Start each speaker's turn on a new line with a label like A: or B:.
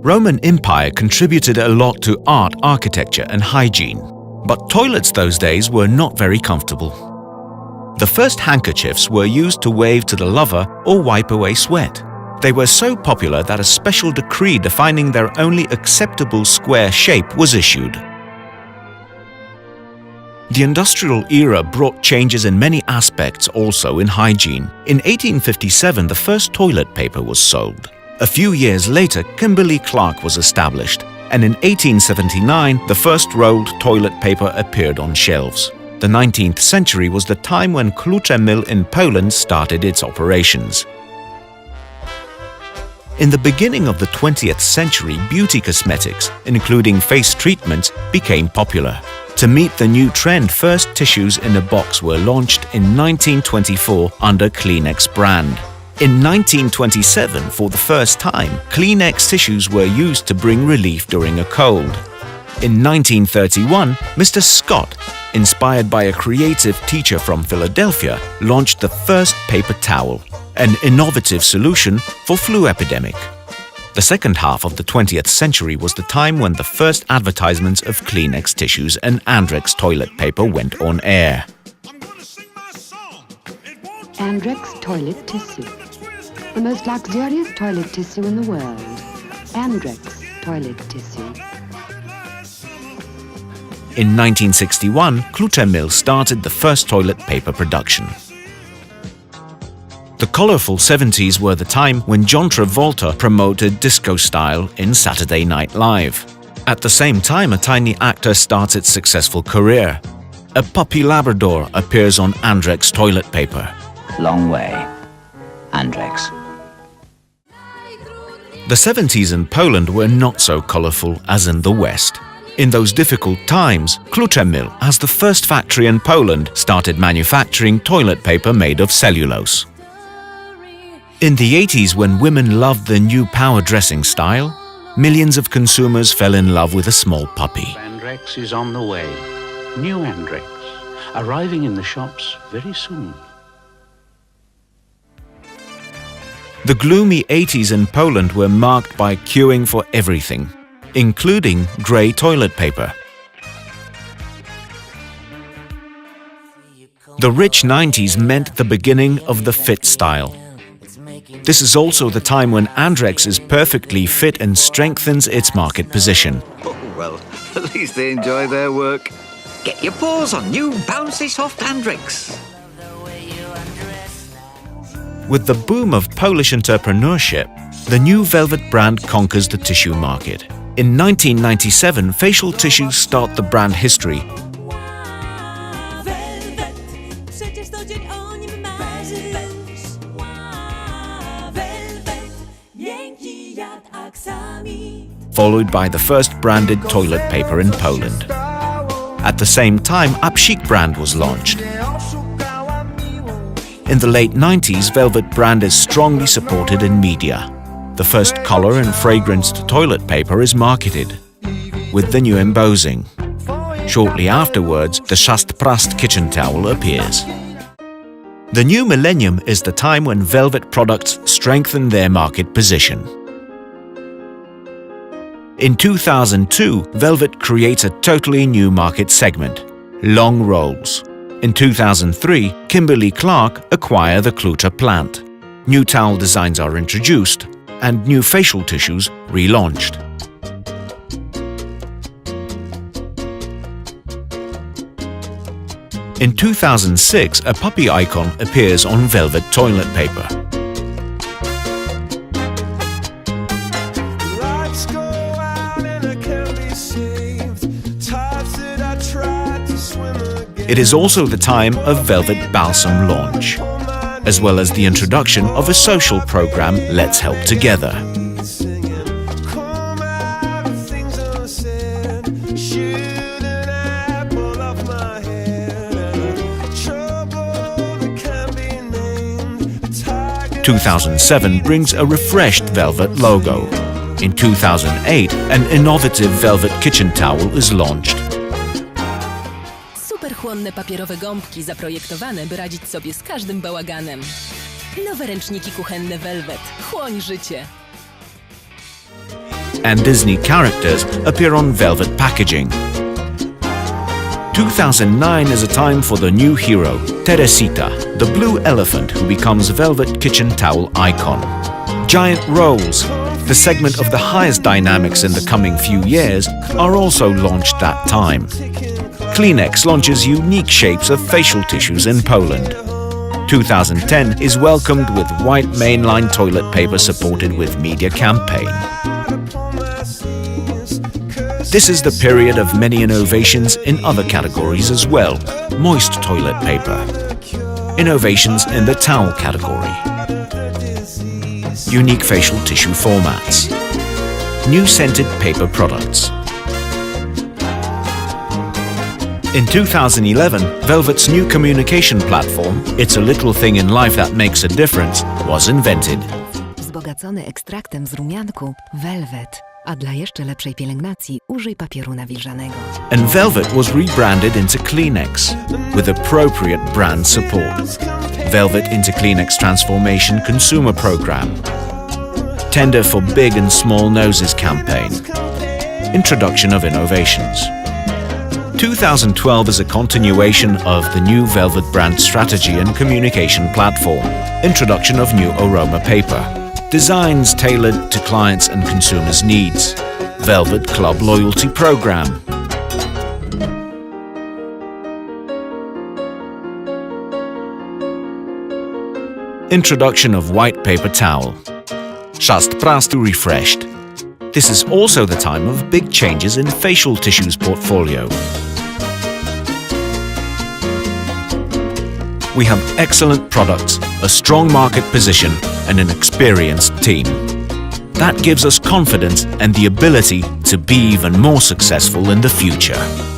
A: Roman Empire contributed a lot to art, architecture and hygiene, but toilets those days were not very comfortable. The first handkerchiefs were used to wave to the lover or wipe away sweat. They were so popular that a special decree defining their only acceptable square shape was issued. The industrial era brought changes in many aspects, also in hygiene. In 1857, the first toilet paper was sold. A few years later, Kimberly-Clark was established, and in 1879, the first rolled toilet paper appeared on shelves. The 19th century was the time when Klucze Mill in Poland started its operations. In the beginning of the 20th century, beauty cosmetics, including face treatments, became popular. To meet the new trend, first tissues in a box were launched in 1924 under Kleenex brand. In 1927, for the first time, Kleenex tissues were used to bring relief during a cold. In 1931, Mr. Scott, inspired by a creative teacher from Philadelphia, launched the first paper towel, an innovative solution for flu epidemic. The second half of the 20th century was the time when the first advertisements of Kleenex tissues and Andrex toilet paper went on air.
B: Andrex toilet tissue. The most luxurious toilet tissue in the world. Andrex toilet tissue.
A: In 1961, Klucze Mill started the first toilet paper production. The colorful 70s were the time when John Travolta promoted disco style in Saturday Night Live. At the same time, a tiny actor starts its successful career. A puppy Labrador appears on Andrex toilet paper.
C: Long way. Andrex.
A: The 70s in Poland were not so colorful as in the West. In those difficult times, Klucze Mill, as the first factory in Poland, started manufacturing toilet paper made of cellulose. In the 80s, when women loved the new power dressing style, millions of consumers fell in love with a small puppy.
D: Andrex is on the way. New Andrex, arriving in the shops very soon.
A: The gloomy 80s in Poland were marked by queuing for everything, including grey toilet paper. The rich 90s meant the beginning of the fit style. This is also the time when Andrex is perfectly fit and strengthens its market position.
E: Oh, well, at least they enjoy their work. Get your paws on new bouncy soft Andrex.
A: With the boom of Polish entrepreneurship, the new Velvet brand conquers the tissue market. In 1997, facial tissues start the brand history. Followed by the first branded toilet paper in Poland. At the same time, Upchic brand was launched. In the late 90s, Velvet brand is strongly supported in media. The first color and fragranced toilet paper is marketed, with the new embossing. Shortly afterwards, the Just Prast kitchen towel appears. The new millennium is the time when Velvet products strengthen their market position. In 2002, Velvet creates a totally new market segment, long rolls. In 2003, Kimberly-Clark acquire the Klucze plant. New towel designs are introduced and new facial tissues relaunched. In 2006, a puppy icon appears on Velvet toilet paper. It is also the time of Velvet Balsam launch, as well as the introduction of a social program, Let's Help Together. In 2007 brings a refreshed Velvet logo. In 2008, an innovative Velvet kitchen towel is launched.
F: Superchłonne papierowe gąbki zaprojektowane, by radzić sobie z każdym bałaganem. Nowe ręczniki kuchenne Velvet. Chłoń życie!
A: and Disney characters appear on velvet packaging. 2009 is a time for the new hero, Teresita, the blue elephant who becomes velvet kitchen towel icon. Giant rolls, the segment of the highest dynamics in the coming few years, are also launched that time. Kleenex launches unique shapes of facial tissues in Poland. 2010 is welcomed with white mainline toilet paper supported with media campaign. This is the period of many innovations in other categories as well. Moist toilet paper. Innovations in the towel category. Unique facial tissue formats. New scented paper products. In 2011, Velvet's new communication platform, It's a Little Thing in Life That Makes a Difference, was invented.
G: Wzbogacony ekstraktem z rumianku Velvet. A dla jeszcze lepszej pielęgnacji użyj papieru nawilżanego.
A: And Velvet was rebranded into Kleenex with appropriate brand support. Velvet into Kleenex Transformation Consumer Program. Tender for Big and Small Noses campaign. Introduction of innovations. 2012 is a continuation of the new Velvet brand strategy and communication platform. Introduction of new aroma paper. Designs tailored to clients' and consumers' needs. Velvet Club loyalty program. Introduction of white paper towel. Just prastu refreshed. This is also the time of big changes in facial tissues portfolio. We have excellent products, a strong market position, and an experienced team. That gives us confidence and the ability to be even more successful in the future.